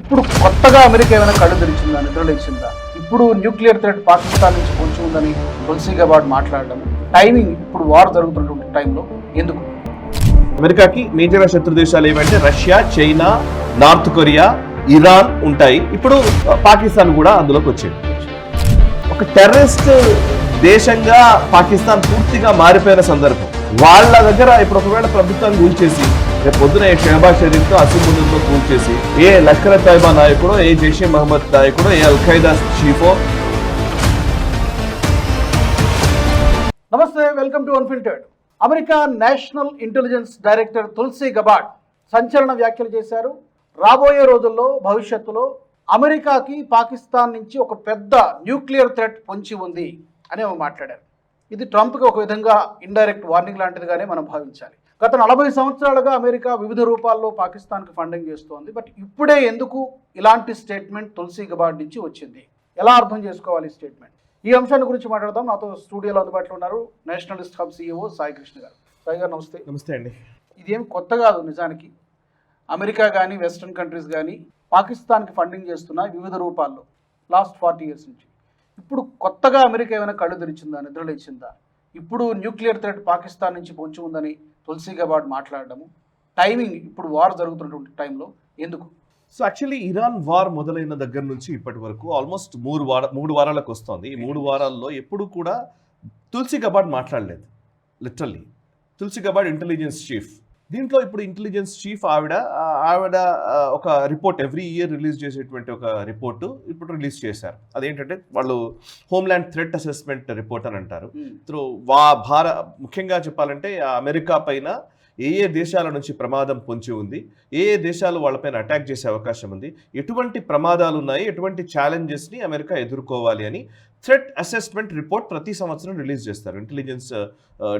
ఇప్పుడు కొత్తగా అమెరికా ఏమైనా కళ్ళు తెరిచిందా, నిద్రలేచిందా? ఇప్పుడు న్యూక్లియర్ థ్రెట్ పాకిస్తాన్ నుంచి పొంచి ఉందని తులసి గబార్డ్ మాట్లాడడం టైమింగ్ ఇప్పుడు వార్ జరుగుతున్నటువంటి టైంలో ఎందుకు? అమెరికాకి మేజర్ శత్రు దేశాలు ఏమంటే Russia, China, north Korea, Iran ఉంటాయి. ఇప్పుడు పాకిస్తాన్ కూడా అందులోకి వచ్చింది. ఒక టెర్రరిస్ట్ దేశంగా పాకిస్తాన్ పూర్తిగా మారిపోయిన సందర్భం. వాళ్ళ దగ్గర ఇప్పుడు ఒకవేళ ప్రభుత్వాన్ని కూల్చేసి రేపు పొద్దున ఏ షహబాజ్ షరీఫ్ తో అసెంబ్లీలో కూల్చేసి ఏ లష్కర్ తైబా నాయకుడో, ఏ జైషే మహమ్మద్ నాయకుడో, ఏ అల్ ఖైదా చీఫో. నమస్తే, welcome to unfiltered. America national intelligence director Tulsi Gabbard సంచలన వ్యాఖ్యలు చేశారు. రాబోయే రోజుల్లో భవిష్యత్తులో అమెరికాకి పాకిస్తాన్ నుంచి ఒక పెద్ద న్యూక్లియర్ థ్రెట్ పొంచి ఉంది అని మాట్లాడారు. ఇది ట్రంప్కి ఒక విధంగా ఇండైరెక్ట్ వార్నింగ్ లాంటిదిగానే మనం భావించాలి. గత 40 సంవత్సరాలుగా అమెరికా వివిధ రూపాల్లో పాకిస్తాన్కి ఫండింగ్ చేస్తోంది. బట్ ఇప్పుడే ఎందుకు ఇలాంటి స్టేట్మెంట్ తులసి గబార్డ్ నుంచి వచ్చింది? ఎలా అర్థం చేసుకోవాలి ఈ స్టేట్మెంట్? ఈ అంశాన్ని గురించి మాట్లాడదాం. నాతో స్టూడియోలో అందుబాటులో ఉన్నారు Nationalist hub CEO Sai Krishna గారు. సాయి గారు నమస్తే. నమస్తే అండి. ఇదేం కొత్త కాదు నిజానికి. అమెరికా కానీ వెస్ట్రన్ కంట్రీస్ కానీ పాకిస్తాన్కి ఫండింగ్ చేస్తున్నాయి వివిధ రూపాల్లో లాస్ట్ 40 ఇయర్స్ నుంచి. ఇప్పుడు కొత్తగా అమెరికా ఏమైనా కళ్ళు తెరిచిందా, నిద్రలేచిందా? ఇప్పుడు న్యూక్లియర్ థ్రెట్ పాకిస్తాన్ నుంచి పొంచి ఉందని తులసి గబార్డ్ మాట్లాడడము టైమింగ్ ఇప్పుడు వార్ జరుగుతున్నటువంటి టైంలో ఎందుకు? సో యాక్చువల్లీ ఇరాన్ వార్ మొదలైన దగ్గర నుంచి ఇప్పటి వరకు ఆల్మోస్ట్ 3 వారాలకు వస్తుంది. ఈ 3 వారాల్లో ఎప్పుడు కూడా తులసి గబార్డ్ మాట్లాడలేదు. Literally Tulsi Gabbard intelligence chief. దీంట్లో ఇప్పుడు ఇంటెలిజెన్స్ చీఫ్ ఆవిడ ఒక రిపోర్ట్ ఎవ్రీ ఇయర్ రిలీజ్ చేసేటువంటి ఒక రిపోర్టు ఇప్పుడు రిలీజ్ చేశారు. అదేంటంటే వాళ్ళు హోమ్ల్యాండ్ థ్రెట్ అసెస్మెంట్ రిపోర్ట్ అని అంటారు. ముఖ్యంగా చెప్పాలంటే అమెరికా పైన ఏ దేశాల నుంచి ప్రమాదం పొంచి ఉంది, ఏ దేశాలు వాళ్ళపైన అటాక్ చేసే అవకాశం ఉంది, ఎటువంటి ప్రమాదాలు ఉన్నాయి, ఎటువంటి ఛాలెంజెస్ని అమెరికా ఎదుర్కోవాలి అని థ్రెట్ అసెస్మెంట్ రిపోర్ట్ ప్రతి సంవత్సరం రిలీజ్ చేస్తారు. ఇంటెలిజెన్స్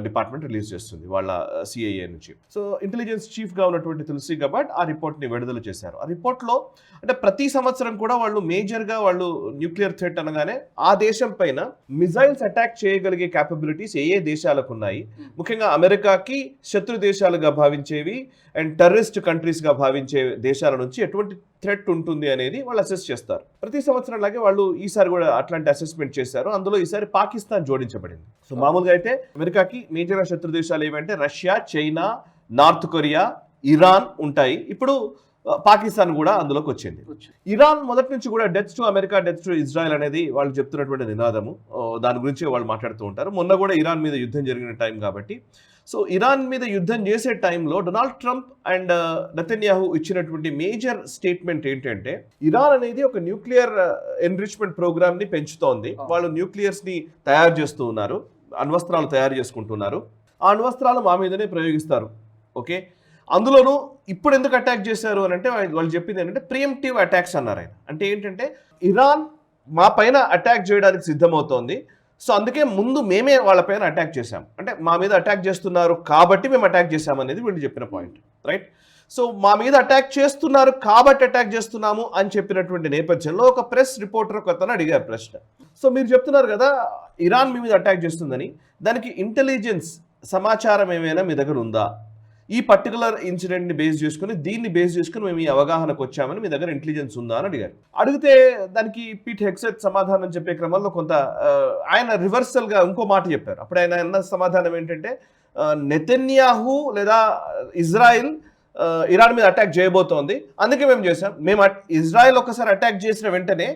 డిపార్ట్మెంట్ రిలీజ్ చేస్తుంది వాళ్ళ CIA నుంచి. సో ఇంటెలిజెన్స్ చీఫ్గా ఉన్నటువంటి తులసి గబార్డ్ ఆ రిపోర్ట్ని విడుదల చేశారు. ఆ రిపోర్ట్లో అంటే ప్రతి సంవత్సరం కూడా వాళ్ళు మేజర్గా వాళ్ళు న్యూక్లియర్ థ్రెట్ అనగానే ఆ దేశం పైన మిజైల్స్ అటాక్ చేయగలిగే క్యాపబిలిటీస్ ఏ దేశాలకు ఉన్నాయి, ముఖ్యంగా అమెరికాకి శత్రు దేశాలుగా భావించేవి అండ్ టెర్రరిస్ట్ కంట్రీస్గా భావించే దేశాల నుంచి ఎటువంటి థ్రెట్ ఉంటుంది అనేది వాళ్ళు అసెస్ చేస్తారు. ప్రతి సంవత్సరం లాగే వాళ్ళు ఈసారి కూడా అట్లాంటి అసెస్మెంట్ చేశారు. అందులో ఈసారి పాకిస్తాన్ జోడించబడింది. సో మామూలుగా అయితే అమెరికాకి మేజర్ శత్రు దేశాలు ఏమంటే Russia, China, north Korea, Iran ఉంటాయి. ఇప్పుడు పాకిస్తాన్ కూడా అందులోకి వచ్చింది. ఇరాన్ మొదటి నుంచి కూడా deaths to America, deaths to Israel అనేది వాళ్ళు చెప్తున్నటువంటి నినాదము. దాని గురించి వాళ్ళు మాట్లాడుతూ ఉంటారు. మొన్న కూడా ఇరాన్ మీద యుద్ధం జరిగిన టైం కాబట్టి. సో ఇరాన్ మీద యుద్ధం చేసే టైంలో డొనాల్డ్ ట్రంప్ అండ్ నెతన్యాహు ఇచ్చినటువంటి మేజర్ స్టేట్మెంట్ ఏంటంటే ఇరాన్ అనేది ఒక న్యూక్లియర్ ఎన్రిచ్మెంట్ ప్రోగ్రామ్ని పెంచుతోంది. వాళ్ళు న్యూక్లియర్స్ని తయారు చేస్తూ ఉన్నారు, అణ్వస్త్రాలు తయారు చేసుకుంటున్నారు. ఆ అణ్వస్త్రాలు మా మీదనే ప్రయోగిస్తారు. ఓకే, అందులోనూ ఇప్పుడు ఎందుకు అటాక్ చేశారు అని అంటే వాళ్ళు చెప్పింది ఏంటంటే ప్రియంప్టివ్ అటాక్స్ అన్నారు ఆయన. అంటే ఏంటంటే ఇరాన్ మా పైన అటాక్ చేయడానికి సిద్ధమవుతోంది. సో అందుకే ముందు మేమే వాళ్ళపైన అటాక్ చేశాం, అంటే మా మీద అటాక్ చేస్తున్నారు కాబట్టి మేము అటాక్ చేశామనేది వీళ్ళు చెప్పిన పాయింట్, రైట్? సో మా మీద అటాక్ చేస్తున్నారు కాబట్టి అటాక్ చేస్తున్నాము అని చెప్పినటువంటి నేపథ్యంలో ఒక ప్రెస్ రిపోర్టర్ ఒక అతను అడిగారు ప్రశ్న. సో మీరు చెప్తున్నారు కదా ఇరాన్ మీ మీద అటాక్ చేస్తుందని, దానికి ఇంటెలిజెన్స్ సమాచారం ఏమైనా మీ దగ్గర ఉందా? ఈ పర్టికులర్ ఇన్సిడెంట్ని బేస్ చేసుకుని దీన్ని బేస్ చేసుకుని మేము ఈ అవగాహనకు వచ్చామని మీ దగ్గర ఇంటెలిజెన్స్ ఉందా అని అడిగారు. అడిగితే దానికి పీట్ హెగ్సెట్ సమాధానం చెప్పే క్రమంలో కొంత ఆయన రివర్సల్గా ఇంకో మాట చెప్పారు. అప్పుడు ఆయన అన్న సమాధానం ఏంటంటే నెతన్యాహు లేదా ఇజ్రాయిల్ ఇరాన్ మీద అటాక్ చేయబోతోంది, అందుకే మేము చేసాం. మేము ఇజ్రాయిల్ ఒకసారి అటాక్ చేసిన వెంటనే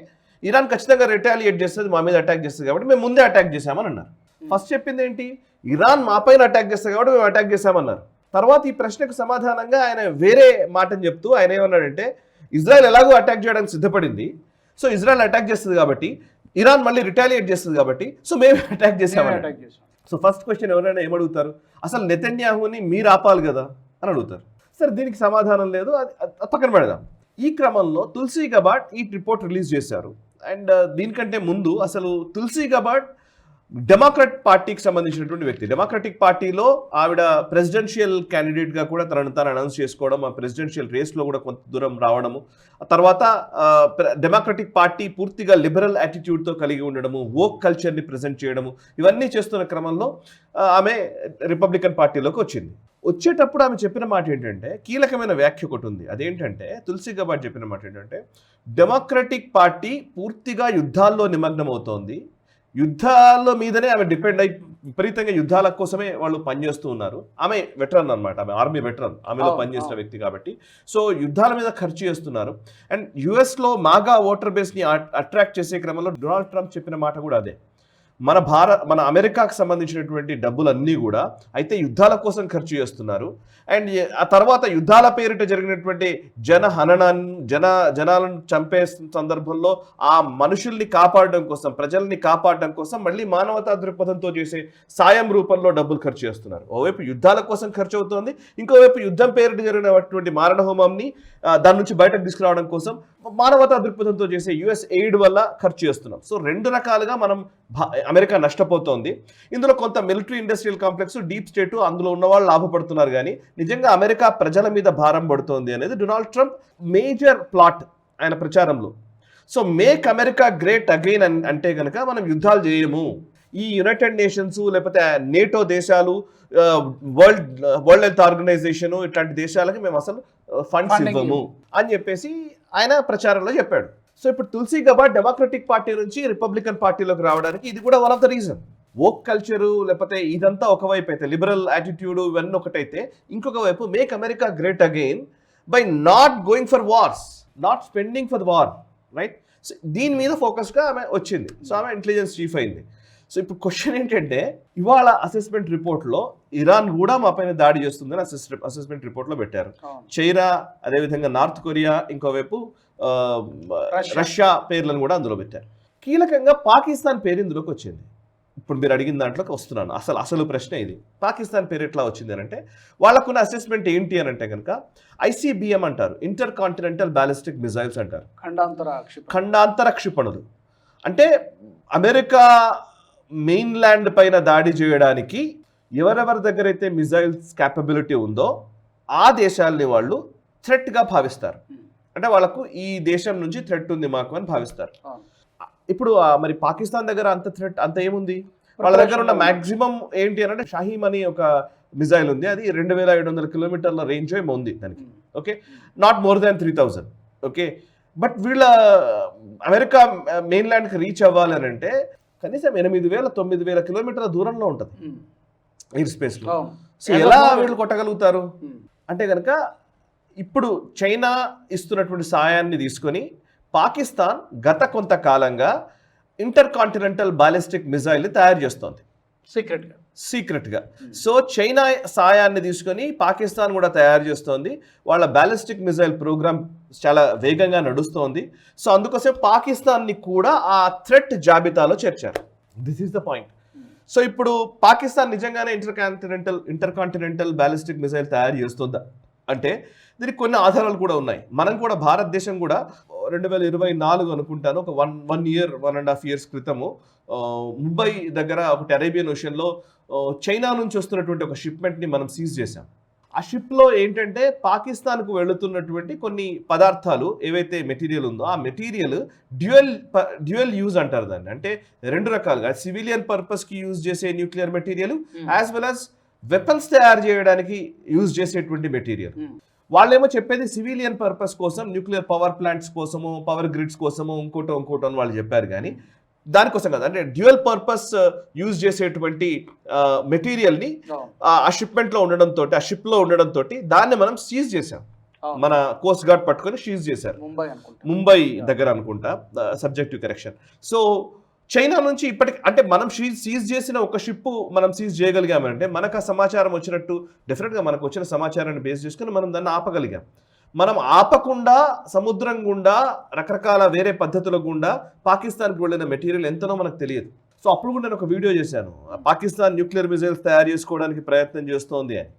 ఇరాన్ ఖచ్చితంగా రిటాలియేట్ చేస్తుంది, మా మీద అటాక్ చేస్తుంది కాబట్టి మేము ముందే అటాక్ చేశామని అన్నారు. ఫస్ట్ చెప్పింది ఏంటి? ఇరాన్ మా పైన అటాక్ చేస్తుంది కాబట్టి మేము అటాక్ చేశామన్నారు. తర్వాత ఈ ప్రశ్నకు సమాధానంగా ఆయన వేరే మాటని చెప్తూ ఆయన ఏమన్నాడంటే ఇజ్రాయెల్ ఎలాగో అటాక్ చేయడానికి సిద్ధపడింది, సో ఇజ్రాయెల్ అటాక్ చేస్తుంది కాబట్టి ఇరాన్ మళ్ళీ రిటాలియేట్ చేస్తుంది కాబట్టి సో మేము అటాక్ చేసామని. సో ఫస్ట్ క్వశ్చన్ ఎవరైనా ఏమడుగుతారు? అసలు నెతన్యాహుని మీరు ఆపాలి కదా అని అడుగుతారు. సరే, దీనికి సమాధానం లేదు, అది పక్కన పెడదాం. ఈ క్రమంలో తులసి గబార్డ్ ఈ రిపోర్ట్ రిలీజ్ చేశారు. అండ్ దీనికంటే ముందు అసలు తులసి గబార్డ్ డెమోక్రట్ పార్టీకి సంబంధించినటువంటి వ్యక్తి. డెమోక్రటిక్ పార్టీలో ఆవిడ ప్రెసిడెన్షియల్ క్యాండిడేట్గా కూడా తనను తాను అనౌన్స్ చేసుకోవడం, ఆ ప్రెసిడెన్షియల్ రేస్లో కూడా కొంత దూరం రావడము, ఆ తర్వాత డెమోక్రటిక్ పార్టీ పూర్తిగా లిబరల్ యాటిట్యూడ్తో కలిగి ఉండడము, వోక్ కల్చర్ని ప్రజెంట్ చేయడము, ఇవన్నీ చేస్తున్న క్రమంలో ఆమె రిపబ్లికన్ పార్టీలోకి వచ్చింది. వచ్చేటప్పుడు ఆమె చెప్పిన మాట ఏంటంటే, కీలకమైన వ్యాఖ్య ఒకటి ఉంది. అదేంటంటే తులసి గబార్డ్ చెప్పిన మాట ఏంటంటే, డెమోక్రటిక్ పార్టీ పూర్తిగా యుద్ధాల్లో నిమగ్నం అవుతోంది. యుద్ధాల మీదనే ఆమె డిపెండ్ అయి విపరీతంగా యుద్ధాల కోసమే వాళ్ళు పనిచేస్తూ ఉన్నారు. ఆమె వెటరన్ అనమాట, ఆమె ఆర్మీ వెటరన్, ఆమెలో పనిచేసిన వ్యక్తి కాబట్టి. సో యుద్ధాల మీద ఖర్చు చేస్తున్నారు. అండ్ యుఎస్లో మాగా ఓటర్ బేస్ని అట్రాక్ట్ చేసే క్రమంలో డొనాల్డ్ ట్రంప్ చెప్పిన మాట కూడా అదే. మన అమెరికాకు సంబంధించినటువంటి డబ్బులన్నీ కూడా అయితే యుద్ధాల కోసం ఖర్చు చేస్తున్నారు. అండ్ ఆ తర్వాత యుద్ధాల పేరిట జరిగినటువంటి జనాలను చంపే సందర్భంలో ఆ మనుషుల్ని కాపాడడం కోసం, ప్రజల్ని కాపాడడం కోసం మళ్ళీ మానవతా దృక్పథంతో చేసే సాయం రూపంలో డబ్బులు ఖర్చు చేస్తున్నారు. ఓవైపు యుద్ధాల కోసం ఖర్చు అవుతోంది, ఇంకోవైపు యుద్ధం పేరిట జరిగినటువంటి మారణ హోమంని దాని నుంచి బయటకు తీసుకురావడం కోసం మానవతా దృక్పథంతో చేసే యుఎస్ ఎయిడ్ వల్ల ఖర్చు చేస్తున్నాం. సో రెండు రకాలుగా అమెరికా నష్టపోతోంది. ఇందులో కొంత military industrial complex, deep state, అందులో ఉన్న వాళ్ళు లాభపడుతున్నారు. కానీ నిజంగా అమెరికా ప్రజల మీద భారం పడుతోంది అనేది డొనాల్డ్ ట్రంప్ మేజర్ ప్లాట్ ఆయన ప్రచారంలో. So make America great again అంటే కనుక మనం యుద్ధాలు చేయము, ఈ యునైటెడ్ నేషన్స్ లేకపోతే నేటో దేశాలు, వరల్డ్ హెల్త్ ఆర్గనైజేషన్ ఇట్లాంటి దేశాలకి మేము అసలు ఫండ్స్ ఇవ్వము అని చెప్పేసి ఆయన ప్రచారంలో చెప్పాడు. సో ఇప్పుడు తులసి గబార్డ్ డెమోక్రటిక్ పార్టీ నుంచి రిపబ్లికన్ పార్టీలోకి రావడానికి ఇది కూడా one of the reason. Woke culture లేకపోతే ఇదంతా ఒకవైపు అయితే, లిబరల్ యాటిట్యూడ్ ఇవన్నీ ఒకటైతే, ఇంకొక వైపు make America great again by not going for wars, not spending for war, right? So దీని మీద ఫోకస్గా ఆమె వచ్చింది. సో ఆమె ఇంటెలిజెన్స్ చీఫ్ అయింది. సో ఇప్పుడు క్వశ్చన్ ఏంటంటే, ఇవాళ అసెస్మెంట్ రిపోర్ట్లో ఇరాన్ కూడా మా పైన దాడి చేస్తుందని అసెస్మెంట్ రిపోర్ట్లో పెట్టారు. చైనా, అదేవిధంగా నార్త్ కొరియా, ఇంకోవైపు రష్యా పేర్లను కూడా అందులో పెట్టారు. కీలకంగా పాకిస్తాన్ పేరు ఇందులోకి వచ్చింది. ఇప్పుడు మీరు అడిగిన దాంట్లోకి వస్తున్నాను. అసలు ప్రశ్న ఇది, పాకిస్తాన్ పేరు ఎట్లా వచ్చింది అని అంటే, వాళ్ళకున్న అసెస్మెంట్ ఏంటి అని అంటే కనుక ICBM అంటారు, ఇంటర్ కాంటినెంటల్ బ్యాలిస్టిక్ మిజైల్స్ అంటారు, ఖండాంతర క్షిపణులు. అంటే అమెరికా మెయిన్ ల్యాండ్ పైన దాడి చేయడానికి ఎవరెవరి దగ్గర అయితే మిజైల్స్ క్యాపబిలిటీ ఉందో ఆ దేశాలని వాళ్ళు థ్రెట్గా భావిస్తారు. అంటే వాళ్ళకు ఈ దేశం నుంచి థ్రెట్ ఉంది మాకు అని భావిస్తారు. ఇప్పుడు మరి పాకిస్తాన్ దగ్గర అంత ఏముంది? వాళ్ళ దగ్గర ఉన్న మాక్సిమం ఏంటి అని అంటే షాహీమ్ అని ఒక మిజైల్ ఉంది, అది 2700 కిలోమీటర్ల రేంజ్ ఏమో ఉంది దానికి. Okay, not more than 3000. Okay, but వీళ్ళ అమెరికా మెయిన్ ల్యాండ్కి రీచ్ అవ్వాలి అని అంటే కనీసం 8000-9000 కిలోమీటర్ల దూరంలో ఉంటుంది ఎయిర్ స్పేస్లో. సో ఎలా వీళ్ళు కొట్టగలుగుతారు అంటే కనుక ఇప్పుడు చైనా ఇస్తున్నటువంటి సాయాన్ని తీసుకొని పాకిస్తాన్ గత కొంతకాలంగా ఇంటర్ కాంటినెంటల్ బాలిస్టిక్ మిజైల్ తయారు చేస్తోంది సీక్రెట్గా. సో చైనా సాయాన్ని తీసుకొని పాకిస్తాన్ కూడా తయారు చేస్తోంది. వాళ్ళ బాలిస్టిక్ మిజైల్ ప్రోగ్రామ్ చాలా వేగంగా నడుస్తోంది. సో అందుకోసం పాకిస్తాన్ని కూడా ఆ థ్రెట్ జాబితాలో చేర్చారు. This is the point. So ఇప్పుడు పాకిస్తాన్ నిజంగానే ఇంటర్ కాంటినెంటల్ బాలిస్టిక్ మిజైల్ తయారు చేస్తుందా అంటే దీనికి కొన్ని ఆధారాలు కూడా ఉన్నాయి. మనం కూడా భారతదేశం కూడా 2024 అనుకుంటాను, ఒక 1.5 years క్రితము ముంబై దగ్గర ఒకటి అరేబియన్ ఓషన్లో చైనా నుంచి వస్తున్నటువంటి ఒక షిప్మెంట్ని మనం సీజ్ చేశాం. ఆ షిప్లో ఏంటంటే పాకిస్తాన్కు వెళుతున్నటువంటి కొన్ని పదార్థాలు ఏవైతే మెటీరియల్ ఉందో ఆ మెటీరియల్ డ్యూయల్ యూజ్ అంటారు దాన్ని. అంటే రెండు రకాలుగా సివిలియన్ పర్పస్కి యూజ్ చేసే nuclear material as well as weapons తయారు చేయడానికి యూజ్ చేసేటువంటి మెటీరియల్. వాళ్ళేమో చెప్పేది సివిలియన్ పర్పస్ కోసం, న్యూక్లియర్ పవర్ ప్లాంట్స్ కోసము, పవర్ గ్రిడ్స్ కోసము, ఇంకోటో అని వాళ్ళు చెప్పారు. కానీ దానికోసం కదా, అంటే డ్యూయల్ పర్పస్ యూజ్ చేసేటువంటి మెటీరియల్ని ఆ షిప్మెంట్లో ఉండడంతో, ఆ షిప్లో ఉండడంతో దాన్ని మనం సీజ్ చేసాం. మన కోస్ట్ గార్డ్ పట్టుకొని సీజ్ చేశారు ముంబై దగ్గర అనుకుంటా, సబ్జెక్టివ్ కరెక్షన్. సో చైనా నుంచి ఇప్పటికి అంటే మనం సీజ్ చేసిన ఒక షిప్ మనం సీజ్ చేయగలిగామంటే మనకు ఆ సమాచారం వచ్చినట్టు, డెఫినెట్గా మనకు వచ్చిన సమాచారాన్ని బేస్ చేసుకుని మనం దాన్ని ఆపగలిగాం. మనం ఆపకుండా సముద్రం గుండా రకరకాల వేరే పద్ధతుల గుండా పాకిస్తాన్కి వెళ్ళిన మెటీరియల్ ఎంతనో మనకు తెలియదు. సో అప్పుడు కూడా నేను ఒక వీడియో చేశాను, పాకిస్తాన్ న్యూక్లియర్ మిజైల్స్ తయారు చేసుకోవడానికి ప్రయత్నం చేస్తోంది అని.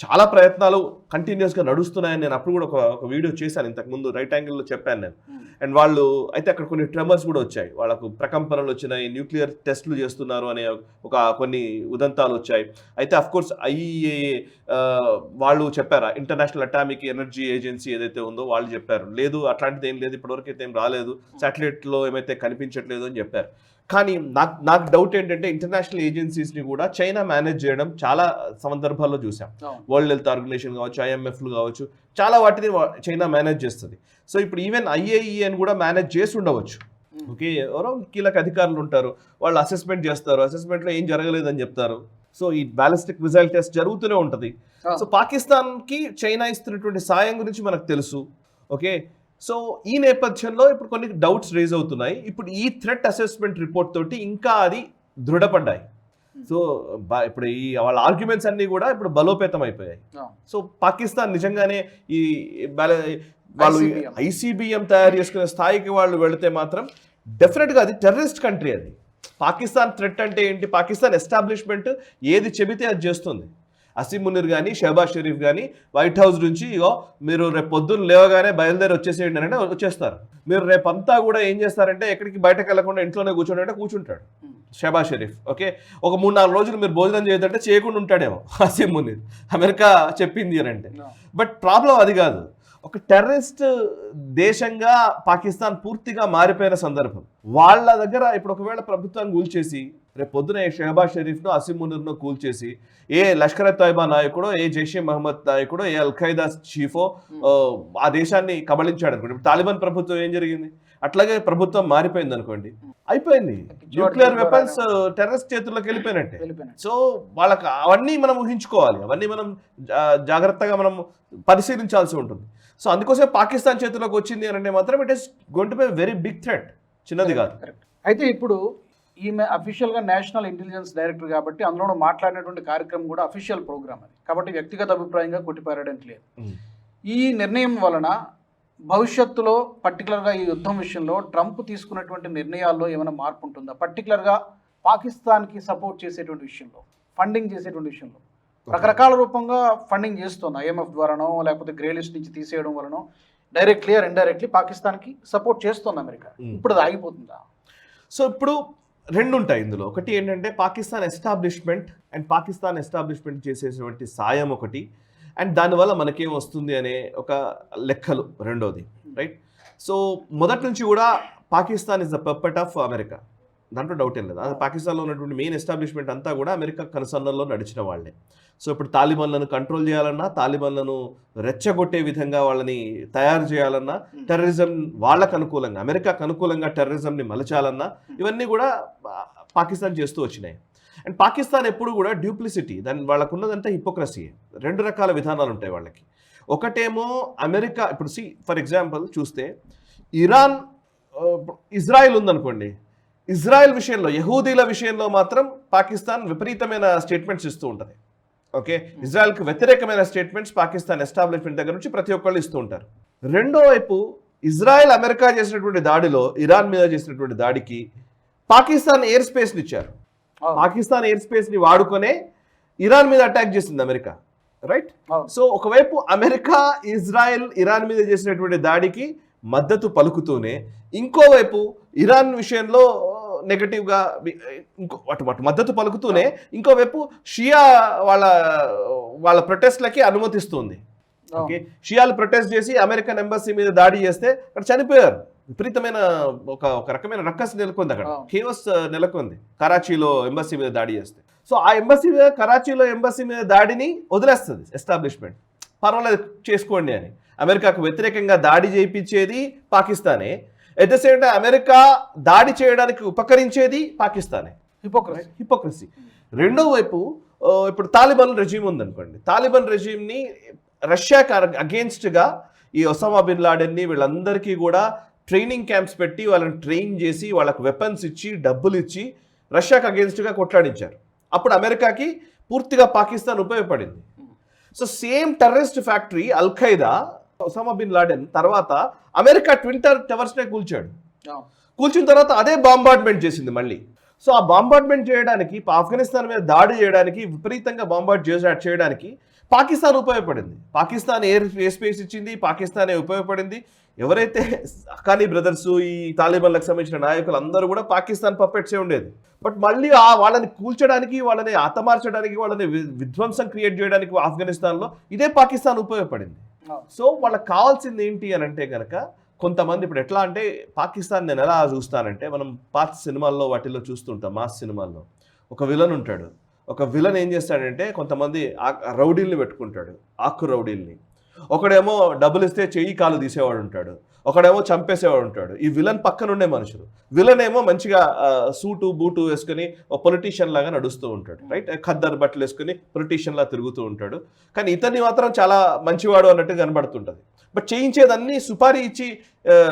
చాలా ప్రయత్నాలు కంటిన్యూస్గా నడుస్తున్నాయని నేను అప్పుడు కూడా ఒక వీడియో చేశాను, ఇంతకుముందు రైట్ యాంగిల్లో చెప్పాను నేను. అండ్ వాళ్ళు అయితే అక్కడ కొన్ని ట్రెమర్స్ కూడా వచ్చాయి, వాళ్ళకు ప్రకంపనలు వచ్చినాయి, న్యూక్లియర్ టెస్టులు చేస్తున్నారు అనే కొన్ని ఉదంతాలు వచ్చాయి. అయితే అఫ్కోర్స్ IAEA వాళ్ళు చెప్పారా, ఇంటర్నేషనల్ అటామిక్ ఎనర్జీ ఏజెన్సీ ఏదైతే ఉందో వాళ్ళు చెప్పారు లేదు అట్లాంటిది ఏం లేదు, ఇప్పటివరకు అయితే ఏం రాలేదు, శాటిలైట్లో ఏమైతే కనిపించట్లేదు అని చెప్పారు. కానీ నాకు డౌట్ ఏంటంటే ఇంటర్నేషనల్ ఏజెన్సీస్ని కూడా చైనా మేనేజ్ చేయడం చాలా సందర్భాల్లో చూసాం. వరల్డ్ హెల్త్ ఆర్గనైజేషన్ కావచ్చు, IMFలు కావచ్చు, చాలా వాటిని చైనా మేనేజ్ చేస్తుంది. సో ఇప్పుడు ఈవెన్ IAEA కూడా మేనేజ్ చేసి ఉండవచ్చు. ఓకే, ఎవరో కీలక అధికారులు ఉంటారు, వాళ్ళు అసెస్మెంట్ చేస్తారు, అసెస్మెంట్లో ఏం జరగలేదని చెప్తారు. సో ఈ బ్యాలిస్టిక్ మిసైల్ టెస్ట్ జరుగుతూనే ఉంటుంది. సో పాకిస్తాన్కి చైనా ఇస్తున్నటువంటి సాయం గురించి మనకు తెలుసు. ఓకే, సో ఈ నేపథ్యంలో ఇప్పుడు కొన్ని డౌట్స్ రేజ్ అవుతున్నాయి. ఇప్పుడు ఈ థ్రెట్ అసెస్మెంట్ రిపోర్ట్ తోటి ఇంకా అది దృఢపడ్డాయి. సో ఇప్పుడు ఈ వాళ్ళ ఆర్గ్యుమెంట్స్ అన్నీ కూడా ఇప్పుడు బలోపేతం అయిపోయాయి. సో పాకిస్తాన్ నిజంగానే ఈ వాళ్ళు ICBM తయారు చేసుకునే స్థాయికి వాళ్ళు వెళితే మాత్రం డెఫినెట్గా అది టెర్రరిస్ట్ కంట్రీ. అది పాకిస్తాన్ థ్రెట్ అంటే ఏంటి? పాకిస్తాన్ ఎస్టాబ్లిష్మెంట్ ఏది చెబితే అది చేస్తుంది. అసీం మునీర్ కానీ, షహబాజ్ షరీఫ్ కానీ వైట్ హౌస్ నుంచి ఇగో మీరు రేపు పొద్దున్న లేవగానే బయలుదేరి వచ్చేసేయండి అంటే వచ్చేస్తారు. మీరు రేపంతా కూడా ఏం చేస్తారంటే ఎక్కడికి బయటకు వెళ్ళకుండా ఇంట్లోనే కూర్చోండి అంటే కూర్చుంటాడు షహబాజ్ షరీఫ్. ఓకే, ఒక 3-4 రోజులు మీరు భోజనం చేయదంటే చేయకుండా ఉంటాడేమో అసీం మునీర్, అమెరికా చెప్పింది అని అంటే. బట్ ప్రాబ్లం అది కాదు. ఒక టెర్రరిస్ట్ దేశంగా పాకిస్తాన్ పూర్తిగా మారిపోయిన సందర్భం. వాళ్ళ దగ్గర ఇప్పుడు ఒకవేళ ప్రభుత్వాన్ని కూల్చేసి రేపు పొద్దున ఏ షహబాజ్ షరీఫ్ను, అసీం మునీర్ను కూల్చేసి ఏ లష్కర్ తోయిబా నాయకుడో, ఏ జైషే మహమ్మద్ నాయకుడో, ఏ అల్ఖైదా చీఫో ఆ దేశాన్ని కబళించాడు అనుకోండి. ఇప్పుడు తాలిబాన్ ప్రభుత్వం ఏం జరిగింది? అట్లాగే ప్రభుత్వం మారిపోయింది అనుకోండి, అయిపోయింది. న్యూక్లియర్ వెపన్స్ టెర్రరిస్ట్ చేతుల్లోకి వెళ్ళిపోయినట్టే. సో వాళ్ళకి అవన్నీ మనం ఊహించుకోవాలి, అవన్నీ మనం జాగ్రత్తగా మనం పరిశీలించాల్సి ఉంటుంది. సో అందుకోసం పాకిస్తాన్ చేతుల్లోకి వచ్చింది అని అంటే మాత్రం it is going to be very big threat, చిన్నది కాదు. అయితే ఇప్పుడు ఈమె అఫీషియల్గా నేషనల్ ఇంటెలిజెన్స్ డైరెక్టర్ కాబట్టి అందులో మాట్లాడినటువంటి కార్యక్రమం కూడా అఫీషియల్ ప్రోగ్రామ్ అది కాబట్టి వ్యక్తిగత అభిప్రాయంగా కొట్టిపారడానికి లేదు. ఈ నిర్ణయం వలన భవిష్యత్తులో పర్టికులర్గా ఈ యుద్ధం విషయంలో ట్రంప్ తీసుకున్నటువంటి నిర్ణయాల్లో ఏమైనా మార్పు ఉంటుందా? పర్టికులర్గా పాకిస్తాన్కి సపోర్ట్ చేసేటువంటి విషయంలో, ఫండింగ్ చేసేటువంటి విషయంలో రకరకాల రూపంగా ఫండింగ్ చేస్తుంది. IMF ద్వారానో లేకపోతే గ్రే లిస్ట్ నుంచి తీసేయడం వలన డైరెక్ట్లీ ఆర్ ఇండైరెక్ట్లీ పాకిస్తాన్కి సపోర్ట్ చేస్తుంది అమెరికా. ఇప్పుడు అది ఆగిపోతుందా? సో ఇప్పుడు రెండు ఉంటాయి ఇందులో. ఒకటి ఏంటంటే పాకిస్తాన్ ఎస్టాబ్లిష్మెంట్ చేసేటువంటి సాయం ఒకటి, అండ్ దానివల్ల మనకేం వస్తుంది అనే ఒక లెక్కలు రెండోది, రైట్? సో మొదటి నుంచి కూడా Pakistan is the పర్పట్ of America, దాంట్లో డౌట్ ఏం లేదు. అది పాకిస్తాన్లో ఉన్నటువంటి మెయిన్ ఎస్టాబ్లిష్మెంట్ అంతా కూడా అమెరికా కనుసన్నల్లో నడిచిన వాళ్ళే. సో ఇప్పుడు తాలిబాన్లను కంట్రోల్ చేయాలన్నా, తాలిబాన్లను రెచ్చగొట్టే విధంగా వాళ్ళని తయారు చేయాలన్నా, టెర్రరిజం వాళ్ళకు అనుకూలంగా, అమెరికాకు అనుకూలంగా టెర్రరిజంని మలచాలన్నా, ఇవన్నీ కూడా పాకిస్తాన్ చేస్తూ వచ్చినాయి. అండ్ పాకిస్తాన్ ఎప్పుడు కూడా డ్యూప్లిసిటీ, దాని వాళ్ళకు ఉన్నదంటే హిపోక్రసీ. రెండు రకాల విధానాలు ఉంటాయి వాళ్ళకి. ఒకటేమో అమెరికా, ఇప్పుడు ఫర్ ఎగ్జాంపుల్ చూస్తే ఇరాన్, ఇజ్రాయెల్ ఉందనుకోండి, ఇజ్రాయెల్ విషయంలో, యహూదీల విషయంలో మాత్రం పాకిస్తాన్ విపరీతమైన స్టేట్మెంట్స్ ఇస్తూ ఉంటుంది. ఓకే, ఇజ్రాయెల్కి వ్యతిరేకమైన స్టేట్మెంట్స్ పాకిస్తాన్ ఎస్టాబ్లిష్మెంట్ దగ్గర నుంచి ప్రతి ఒక్కళ్ళు ఇస్తూ ఉంటారు. రెండో వైపు ఇజ్రాయెల్ అమెరికా చేసినటువంటి దాడిలో, ఇరాన్ మీద చేసినటువంటి దాడికి పాకిస్తాన్ ఎయిర్ స్పేస్ని ఇచ్చారు. పాకిస్తాన్ ఎయిర్ స్పేస్ని వాడుకొనే ఇరాన్ మీద అటాక్ చేసింది అమెరికా, రైట్? సో ఒకవైపు అమెరికా ఇరాన్ మీద చేసినటువంటి దాడికి మద్దతు పలుకుతూనే, ఇంకోవైపు ఇరాన్ విషయంలో నెగటివ్గా అటు మద్దతు పలుకుతూనే ఇంకోవైపు షియా వాళ్ళ ప్రొటెస్ట్లకి అనుమతిస్తుంది. ఓకే, షియాలు ప్రొటెస్ట్ చేసి అమెరికన్ ఎంబసీ మీద దాడి చేస్తే అక్కడ చనిపోయారు. విపరీతమైన ఒక రకమైన రక్కస్ నెలకొంది, అక్కడ కేవస్ నెలకొంది కరాచీలో ఎంబసీ మీద దాడి చేస్తే. సో ఆ కరాచీలో ఎంబసీ మీద దాడిని వదిలేస్తుంది ఎస్టాబ్లిష్మెంట్, పర్వాలేదు చేసుకోండి అని. అమెరికాకు వ్యతిరేకంగా దాడి చేయించేది పాకిస్తానే, at the same time America దాడి చేయడానికి ఉపకరించేది పాకిస్తానే. హిపోక్రసీ. రెండో వైపు ఇప్పుడు తాలిబాన్ రెజీమ్ ఉందనుకోండి, తాలిబాన్ రెజీమ్ని రష్యాకి అగేన్స్ట్గా ఈ ఒసామా బిన్ లాడెన్ని వీళ్ళందరికీ కూడా ట్రైనింగ్ క్యాంప్స్ పెట్టి వాళ్ళని ట్రైన్ చేసి వాళ్ళకి వెపన్స్ ఇచ్చి డబ్బులు ఇచ్చి రష్యాకి అగేన్స్ట్గా కొట్లాడించారు. అప్పుడు అమెరికాకి పూర్తిగా పాకిస్తాన్ ఉపయోగపడింది. So same terrorist factory Al Qaeda, Osama bin Laden తర్వాత అమెరికా ట్విన్ టవర్స్నే కూల్చిన తర్వాత అదే బాంబార్డ్మెంట్ చేసింది మళ్ళీ. సో ఆ బాంబార్డ్మెంట్ చేయడానికి, ఆఫ్ఘనిస్తాన్ మీద దాడి చేయడానికి, విపరీతంగా బాంబార్డ్ చేయడానికి పాకిస్తాన్ ఉపయోగపడింది. పాకిస్తాన్ ఎయిర్ స్పేస్ ఇచ్చింది, పాకిస్తానే ఉపయోగపడింది. ఎవరైతే హక్కానీ బ్రదర్స్, ఈ తాలిబాన్లకు సంబంధించిన నాయకులు అందరూ కూడా పాకిస్తాన్ పప్పెట్సే ఉండేది. బట్ మళ్ళీ వాళ్ళని కూల్చడానికి, వాళ్ళని హతమార్చడానికి, వాళ్ళని విధ్వంసం క్రియేట్ చేయడానికి ఆఫ్ఘనిస్తాన్లో ఇదే పాకిస్తాన్ ఉపయోగపడింది. సో వాళ్ళకి కావాల్సింది ఏంటి అని అంటే కనుక కొంతమంది ఇప్పుడు ఎట్లా అంటే పాకిస్తాన్ నేను ఎలా చూస్తానంటే, మనం పాత సినిమాల్లో వాటిల్లో చూస్తుంటాం, మాస్ సినిమాల్లో ఒక విలన్ ఉంటాడు. ఒక విలన్ ఏం చేస్తాడంటే కొంతమంది రౌడీల్ని పెట్టుకుంటాడు, ఆకు రౌడీల్ని. ఒకడేమో డబ్బులు ఇస్తే చెయ్యి కాలు తీసేవాడు ఉంటాడు, ఒకడేమో చంపేసేవాడు ఉంటాడు. ఈ విలన్ పక్కన ఉండే మనుషులు. విలన్ ఏమో మంచిగా సూటు బూటు వేసుకుని ఒక పొలిటీషియన్ లాగా నడుస్తూ ఉంటాడు, రైట్? ఖద్దరు బట్టలు వేసుకుని పొలిటీషియన్ లాగా తిరుగుతూ ఉంటాడు. కానీ ఇతన్ని మాత్రం చాలా మంచివాడు అన్నట్టు కనబడుతుంటుంది. బట్ చేయించేదన్నీ సుపారీ ఇచ్చి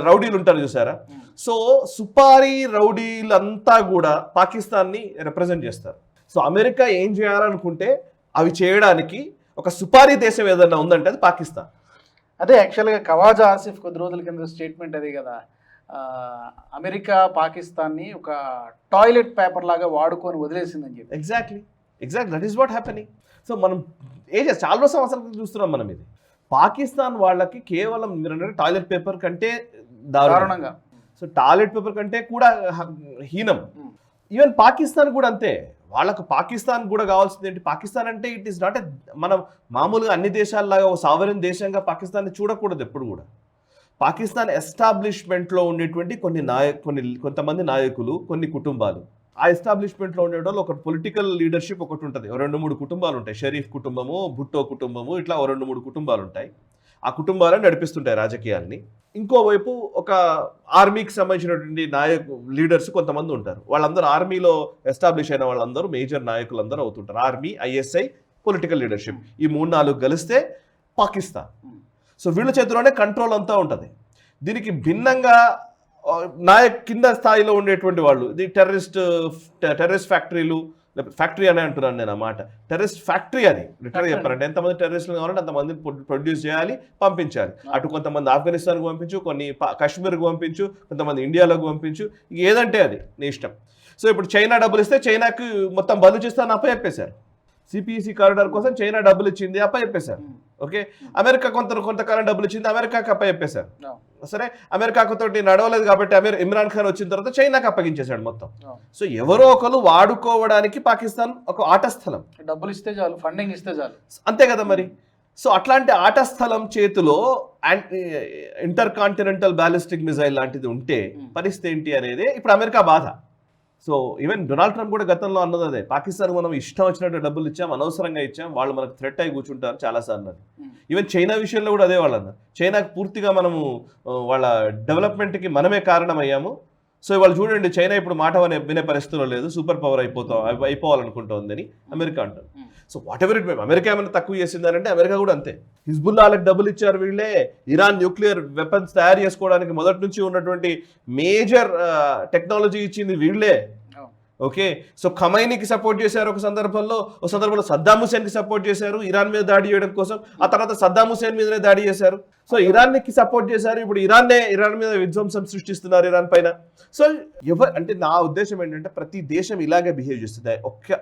రౌడీలు ఉంటారు చూసారా? సో సుపారీ రౌడీలంతా కూడా పాకిస్తాన్ని రిప్రజెంట్ చేస్తారు. సో అమెరికా ఏం చేయాలనుకుంటే అవి చేయడానికి ఒక సుపారీ దేశం ఏదైనా ఉందంటే అది పాకిస్తాన్. అదే యాక్చువల్గా ఖవాజా ఆసిఫ్ కొద్ది రోజుల కింద స్టేట్మెంట్ అదే కదా, అమెరికా పాకిస్తాన్ని ఒక టాయిలెట్ పేపర్ లాగా వాడుకొని వదిలేసిందని చెప్పి. Exactly that is what happening. So మనం చాలా సంవత్సరాలు చూస్తున్నాం మనం ఇది. పాకిస్తాన్ వాళ్ళకి కేవలం మీరు టాయిలెట్ పేపర్ కంటే దారుణంగా, సో టాయిలెట్ పేపర్ కంటే కూడా హీనం. ఈవెన్ పాకిస్తాన్ కూడా అంతే. వాళ్ళకు పాకిస్తాన్ కూడా కావాల్సింది ఏంటి? పాకిస్తాన్ అంటే ఇట్ ఈస్ నాట్ మనం మామూలుగా అన్ని దేశాల్లాగా ఒక సావరెన్ దేశంగా పాకిస్తాన్ని చూడకూడదు ఎప్పుడు కూడా. పాకిస్తాన్ ఎస్టాబ్లిష్మెంట్లో ఉండేటువంటి కొంతమంది నాయకులు, కొన్ని కుటుంబాలు, ఆ ఎస్టాబ్లిష్మెంట్లో ఉండేవాళ్ళు ఒక పొలిటికల్ లీడర్షిప్ ఒకటి ఉంటుంది. 2-3 కుటుంబాలు ఉంటాయి. షరీఫ్ కుటుంబము, భుట్టో కుటుంబము, ఇట్లా 2-3 కుటుంబాలు ఉంటాయి. ఆ కుటుంబాలను నడిపిస్తుంటాయి రాజకీయాల్ని. ఇంకోవైపు ఒక ఆర్మీకి సంబంధించినటువంటి లీడర్స్ కొంతమంది ఉంటారు. వాళ్ళందరూ ఆర్మీలో ఎస్టాబ్లిష్ అయిన వాళ్ళందరూ మేజర్ నాయకులందరూ అవుతుంటారు. ఆర్మీ, ఐఎస్ఐ, పొలిటికల్ లీడర్షిప్, ఈ 3-4 కలిస్తే పాకిస్తాన్. సో వీళ్ళ చేతిలోనే కంట్రోల్ అంతా ఉంటుంది. దీనికి భిన్నంగా కింద స్థాయిలో ఉండేటువంటి వాళ్ళు, ఇది టెర్రరిస్ట్ ఫ్యాక్టరీలు, ఫ్యాక్టరీ అని అంటున్నాను నేను. అన్నమాట టెర్రరిస్ట్ ఫ్యాక్టరీ అది లిటరల్గా చెప్పారంటే. ఎంతమంది టెర్రరిస్టులు కావాలంటే అంతమంది ప్రొడ్యూస్ చేయాలి, పంపించాలి. అటు కొంతమంది ఆఫ్ఘనిస్తాన్కి పంపించు, కొన్ని కాశ్మీర్కి పంపించు, కొంతమంది ఇండియాలోకి పంపించు, ఏదంటే అది నీ ఇష్టం. సో ఇప్పుడు చైనా డబ్బులు ఇస్తే చైనాకి మొత్తం బలూచిస్తాన్ అప్పచెప్పేశారు. సిపిఈసి కారిడార్ కోసం చైనా డబ్బులు ఇచ్చింది, అప్పచెప్పేశారు. ఓకే, అమెరికా కొంతకాలం డబ్బులు ఇచ్చింది, అమెరికాకి అప్పచెప్పేశారు. సరే, అమెరికాకు తోటి నడవలేదు కాబట్టి ఇమ్రాన్ ఖాన్ వచ్చిన తర్వాత చైనాకి అప్పగించేశాడు మొత్తం. సో ఎవరో ఒకరు వాడుకోవడానికి పాకిస్తాన్ ఒక ఆట స్థలం. డబ్బులు ఇస్తే చాలు, ఫండింగ్ ఇస్తే చాలు, అంతే కదా మరి. సో అట్లాంటి ఆట స్థలం చేతిలో ఇంటర్ కాంటినెంటల్ బ్యాలిస్టిక్ మిజైల్ లాంటిది ఉంటే పరిస్థితి ఏంటి అనేది ఇప్పుడు అమెరికా బాధ. సో ఈవెన్ డొనాల్డ్ ట్రంప్ కూడా గతంలో అన్నది అదే, పాకిస్తాన్ మనం ఇష్టం వచ్చినట్టు డబ్బులు ఇచ్చాం, అనవసరంగా ఇచ్చాం, వాళ్ళు మనకు థ్రెట్ అయి కూర్చుంటారు చాలాసార్లు అని. ఈవెన్ చైనా విషయంలో కూడా అదే వాళ్ళు అన్నారు. చైనాకి పూర్తిగా మనము వాళ్ళ డెవలప్మెంట్కి మనమే కారణమయ్యాము. సో వాళ్ళు చూడండి, చైనా ఇప్పుడు మాట వినే పరిస్థితుల్లో లేదు, సూపర్ పవర్ అయిపోవాలనుకుంటోందని అమెరికా అంటారు. So what ever it may, America ఏమైనా తక్కువ చేసిందనంటే అమెరికా కూడా అంతే. హిజ్బుల్లాలకు డబ్బులు ఇచ్చారు వీళ్ళే. ఇరాన్ న్యూక్లియర్ వెపన్స్ తయారు చేసుకోవడానికి మొదటి నుంచి ఉన్నటువంటి మేజర్ టెక్నాలజీ ఇచ్చింది వీళ్ళే. ఓకే, సో ఖమైనీకి సపోర్ట్ చేశారు ఒక సందర్భంలో సద్దాం హుసేన్కి సపోర్ట్ చేశారు ఇరాన్ మీద దాడి చేయడం కోసం. ఆ తర్వాత సద్దాం హుసేన్ మీదనే దాడి చేశారు. సో ఇరాన్కి సపోర్ట్ చేశారు, ఇప్పుడు ఇరాన్ మీద విధ్వంసం సృష్టిస్తున్నారు ఇరాన్ పైన. సో అంటే నా ఉద్దేశం ఏంటంటే ప్రతి దేశం ఇలాగే బిహేవ్ చేస్తుంది,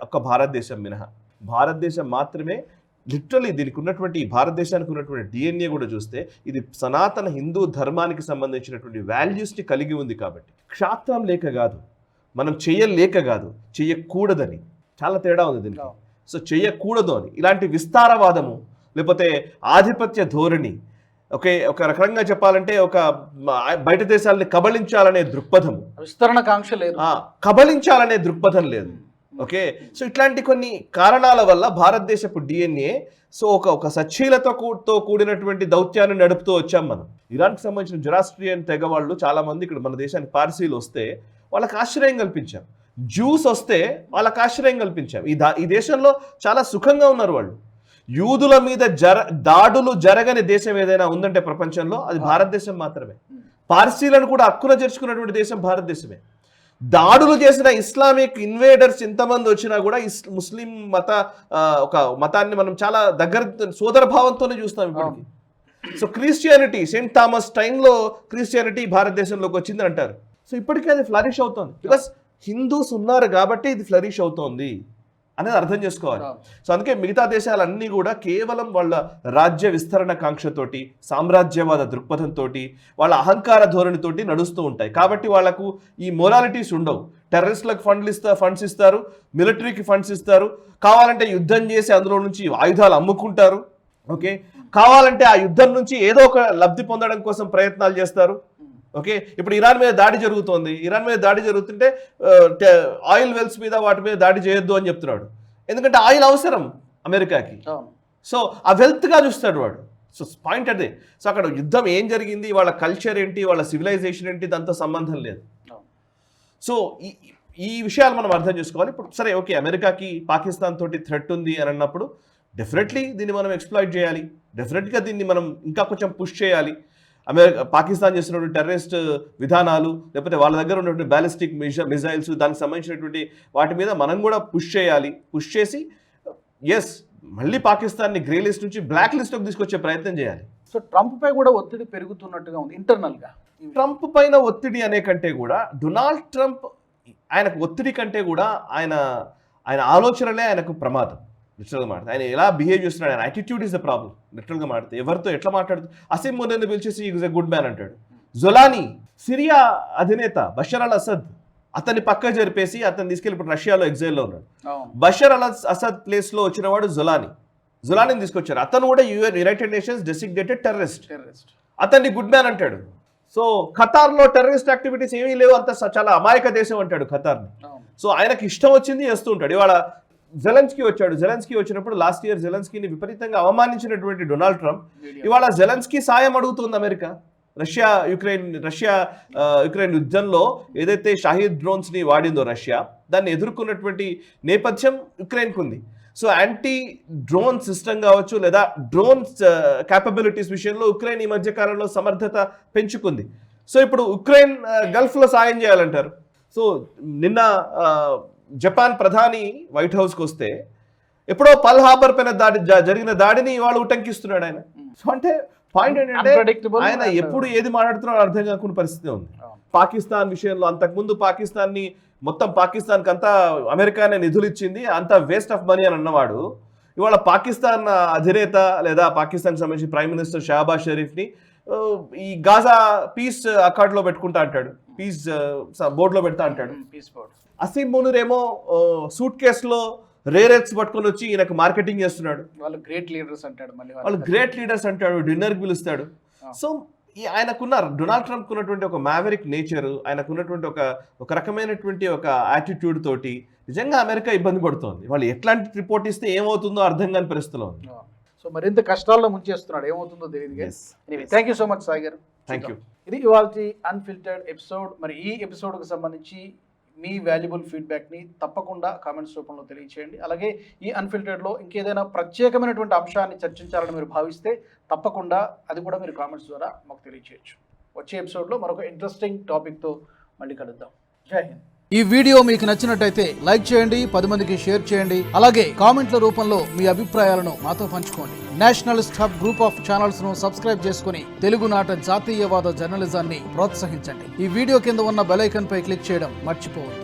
ఒక్క భారతదేశం మినహా. భారతదేశం మాత్రమే లిటరలీ దీనికి ఉన్నటువంటి, భారతదేశానికి ఉన్నటువంటి డిఎన్ఏ కూడా చూస్తే ఇది సనాతన హిందూ ధర్మానికి సంబంధించినటువంటి వాల్యూస్ని కలిగి ఉంది. కాబట్టి క్షాత్రం లేక కాదు, మనం చెయ్యలేక కాదు, చెయ్యకూడదని. చాలా తేడా ఉంది దీనికి. సో చెయ్యకూడదు అని ఇలాంటి విస్తారవాదము, లేకపోతే ఆధిపత్య ధోరణి, ఒక రకంగా చెప్పాలంటే ఒక బయట దేశాలని కబళించాలనే దృక్పథం, విస్తరణ కాంక్ష లేదు, కబళించాలనే దృక్పథం లేదు. ఓకే, సో ఇట్లాంటి కొన్ని కారణాల వల్ల భారతదేశపు డిఎన్ఏ సో ఒక సచ్చీలతో కూడినటువంటి దౌత్యాన్ని నడుపుతూ వచ్చాం మనం. ఇరాన్కి సంబంధించిన జొరాస్ట్రియన్ తెగ వాళ్ళు చాలా మంది ఇక్కడ మన దేశానికి పార్సీలు వస్తే వాళ్ళకి ఆశ్రయం కల్పించాం. జ్యూస్ వస్తే వాళ్ళకి ఆశ్రయం కల్పించాం. ఈ దేశంలో చాలా సుఖంగా ఉన్నారు వాళ్ళు. యూదుల మీద దాడులు జరగని దేశం ఏదైనా ఉందంటే ప్రపంచంలో అది భారతదేశం మాత్రమే. పార్సీలను కూడా హక్కున చేర్చుకున్నటువంటి దేశం భారతదేశమే. దాడులు చేసిన ఇస్లామిక్ ఇన్వేడర్స్ ఎంతమంది వచ్చినా కూడా ముస్లిం ఒక మతాన్ని మనం చాలా దగ్గర సోదర భావంతోనే చూస్తాం ఇప్పటికీ. సో క్రిస్టియానిటీ, సెయింట్ థామస్ టైంలో క్రిస్టియానిటీ భారతదేశంలోకి వచ్చింది అంటారు. సో ఇప్పటికీ అది ఫ్లరిష్ అవుతుంది. బికాస్ హిందూస్ ఉన్నారు కాబట్టి ఇది ఫ్లరిష్ అవుతోంది అనేది అర్థం చేసుకోవాలి. సో అందుకే మిగతా దేశాలన్నీ కూడా కేవలం వాళ్ళ రాజ్య విస్తరణ కాంక్షతోటి, సామ్రాజ్యవాద దృక్పథంతో, వాళ్ళ అహంకార ధోరణితోటి నడుస్తూ ఉంటాయి. కాబట్టి వాళ్లకు ఈ మొరాలిటీస్ ఉండవు. టెర్రరిస్టులకు ఫండ్స్ ఇస్తారు, మిలిటరీకి ఫండ్స్ ఇస్తారు, కావాలంటే యుద్ధం చేసి అందులో నుంచి ఆయుధాలు అమ్ముకుంటారు. ఓకే, కావాలంటే ఆ యుద్ధం నుంచి ఏదో ఒక లబ్ధి పొందడం కోసం ప్రయత్నాలు చేస్తారు. ఓకే, ఇప్పుడు ఇరాన్ మీద దాడి జరుగుతోంది. ఇరాన్ మీద దాడి జరుగుతుంటే ఆయిల్ వెల్స్ మీద వాటి మీద దాడి చేయొద్దు అని చెప్తున్నాడు. ఎందుకంటే ఆయిల్ అవసరం అమెరికాకి. సో ఆ వెల్త్గా చూస్తాడు వాడు. సో పాయింట్ అదే. సో అక్కడ యుద్ధం ఏం జరిగింది, వాళ్ళ కల్చర్ ఏంటి, వాళ్ళ సివిలైజేషన్ ఏంటి, దాంతో సంబంధం లేదు. సో ఈ విషయాలు మనం అర్థం చేసుకోవాలి. ఇప్పుడు సరే ఓకే, అమెరికాకి పాకిస్తాన్ తోటి థ్రెట్ ఉంది అని అన్నప్పుడు డెఫినెట్లీ దీన్ని మనం ఎక్స్ప్లాయిట్ చేయాలి. డెఫినెట్గా దీన్ని మనం ఇంకా కొంచెం పుష్ చేయాలి. పాకిస్తాన్ చేసినటువంటి టెర్రరిస్ట్ విధానాలు, లేకపోతే వాళ్ళ దగ్గర ఉన్నటువంటి బ్యాలిస్టిక్ మిజైల్స్, దానికి సంబంధించినటువంటి వాటి మీద మనం కూడా పుష్ చేయాలి. పుష్ చేసి ఎస్ మళ్ళీ పాకిస్తాన్ని గ్రే లిస్ట్ నుంచి బ్లాక్ లిస్ట్లోకి తీసుకొచ్చే ప్రయత్నం చేయాలి. సో ట్రంప్ పై కూడా ఒత్తిడి పెరుగుతున్నట్టుగా ఉంది ఇంటర్నల్గా. ట్రంప్ పైన ఒత్తిడి అనే కంటే కూడా డొనాల్డ్ ట్రంప్ ఆయనకు ఒత్తిడి కంటే కూడా ఆయన ఆలోచనలే ఆయనకు ప్రమాదం. లిటరల్గా మాట్లాడితే ఆయన ఎలా బిహేవ్ చేస్తున్నాడు, ఆయన యాటిట్యూడ్ ఇస్ ద ప్రాబ్లం. లిటరల్గా మాట్లాడితే ఎవరితో ఎట్లా మాట్లాడుతూ అసీం మునీర్ని పిలిచేసి ఈజ్ ఎ గుడ్ మ్యాన్ అంటాడు. జొలానీ సిరియా అధినేత బషర్ అల్ అసద్, అతన్ని పక్క జరిపేసి అతన్ని తీసుకెళ్ళి ఇప్పుడు రష్యాలో ఎగ్జైల్లో ఉన్నాడు. బషర్ అల్ అసద్ ప్లేస్లో వచ్చినవాడు జొలానీని తీసుకొచ్చారు. అతను కూడా యునైటెడ్ నేషన్స్ డెసిగ్నేటెడ్ టెర్రరిస్ట్. అతన్ని గుడ్ మ్యాన్ అంటాడు. సో ఖతార్లో టెర్రరిస్ట్ యాక్టివిటీస్ ఏమీ లేవు, అంత చాలా అమాయక దేశం అంటాడు ఖతార్ని. సో ఆయనకి ఇష్టం వచ్చింది చేస్తూ ఉంటాడు. ఇవాళ జెలెన్స్కీ వచ్చాడు. జెలెన్స్కీ వచ్చినప్పుడు లాస్ట్ ఇయర్ జెలెన్స్కీని విపరీతంగా అవమానించినటువంటి డొనాల్డ్ ట్రంప్ ఇవాళ జెలెన్స్కీ సాయం అడుగుతుంది అమెరికా. రష్యా యుక్రెయిన్ యుద్ధంలో ఏదైతే షాహీద్ డ్రోన్స్ని వాడిందో రష్యా, దాన్ని ఎదుర్కొన్నటువంటి నేపథ్యం యుక్రెయిన్కు ఉంది. సో యాంటీ డ్రోన్ సిస్టమ్ కావచ్చు, లేదా డ్రోన్స్ క్యాపబిలిటీస్ విషయంలో ఉక్రెయిన్ ఈ మధ్య కాలంలో సమర్థత పెంచుకుంది. సో ఇప్పుడు ఉక్రెయిన్ గల్ఫ్లో సాయం చేయాలంటారు. సో నిన్న జపాన్ ప్రధాని వైట్ హౌస్కి వస్తే ఎప్పుడో పల్ హార్బర్ పైన జరిగిన దాడిని ఇవాళ ఉటంకిస్తున్నాడు ఆయన. సో అంటే పాయింట్ ఏంటంటే ఆయన ఎప్పుడు ఏది మాట్లాడుతున్నాడో అర్థం కాకుండా పరిస్థితి ఉంది. పాకిస్తాన్ విషయంలో అంతకుముందు మొత్తం పాకిస్తాన్కి అంతా అమెరికానే నిధులు ఇచ్చింది, అంతా వేస్ట్ ఆఫ్ మనీ అని అన్నవాడు ఇవాళ పాకిస్తాన్ అధినేత లేదా పాకిస్తాన్కి సంబంధించి ప్రైమ్ మినిస్టర్ షహబాజ్ షరీఫ్ని ఈ గాజా పీస్ అకార్డ్లో పెట్టుకుంటా అంటాడు, పీస్ బోర్డులో పెడతా అంటాడు. అసీం మునీర్ ఏమో సూట్ కేసులో రేరెట్స్ పట్టుకొని వచ్చి ఈయనకు మార్కెటింగ్ చేస్తున్నాడు. వాళ్ళు గ్రేట్ లీడర్స్ అంటాడు, డిన్నర్కి పిలుస్తాడు. సో ఆయనకున్న డొనాల్డ్ ట్రంప్ ఉన్నటువంటి ఒక మ్యావరిక్ నేచర్, ఆయనకున్నటువంటి ఒక రకమైనటువంటి ఒక యాటిట్యూడ్ తోటి నిజంగా అమెరికా ఇబ్బంది పడుతోంది. వాళ్ళు ఎట్లాంటి రిపోర్ట్ ఇస్తే ఏమవుతుందో అర్థం కాని పరిస్థితిలో ఉంది. సో మరింత కష్టాల్లో ముంచేస్తున్నాడు, ఏమవుతుందో తెలియదు. Thank you so much Sai garu. Thank you. ఇది ఇవాళ అన్ఫిల్టర్డ్ ఎపిసోడ్. మరి ఈ ఎపిసోడ్కి సంబంధించి మీ వాల్యుబుల్ ఫీడ్బ్యాక్ని తప్పకుండా కామెంట్స్ రూపంలో తెలియచేయండి. అలాగే ఈ అన్ఫిల్టర్డ్లో ఇంకేదైనా ప్రత్యేకమైనటువంటి అంశాన్ని చర్చించాలని మీరు భావిస్తే తప్పకుండా అది కూడా మీరు కామెంట్స్ ద్వారా మాకు తెలియచేయచ్చు. వచ్చే ఎపిసోడ్లో మరొక ఇంట్రెస్టింగ్ టాపిక్తో మళ్ళీ కలుద్దాం. జై హింద్. ఈ వీడియో మీకు నచ్చినట్టయితే లైక్ చేయండి, 10 మందికి షేర్ చేయండి. అలాగే కామెంట్ల రూపంలో మీ అభిప్రాయాలను మాతో పంచుకోండి. Nationalist hub group of channels ను సబ్స్క్రైబ్ చేసుకుని తెలుగునాట జాతీయవాద జర్నలిజాన్ని ప్రోత్సహించండి. ఈ వీడియో కింద ఉన్న బెల్ ఐకాన్ పై క్లిక్ చేయడం మర్చిపోవద్దు.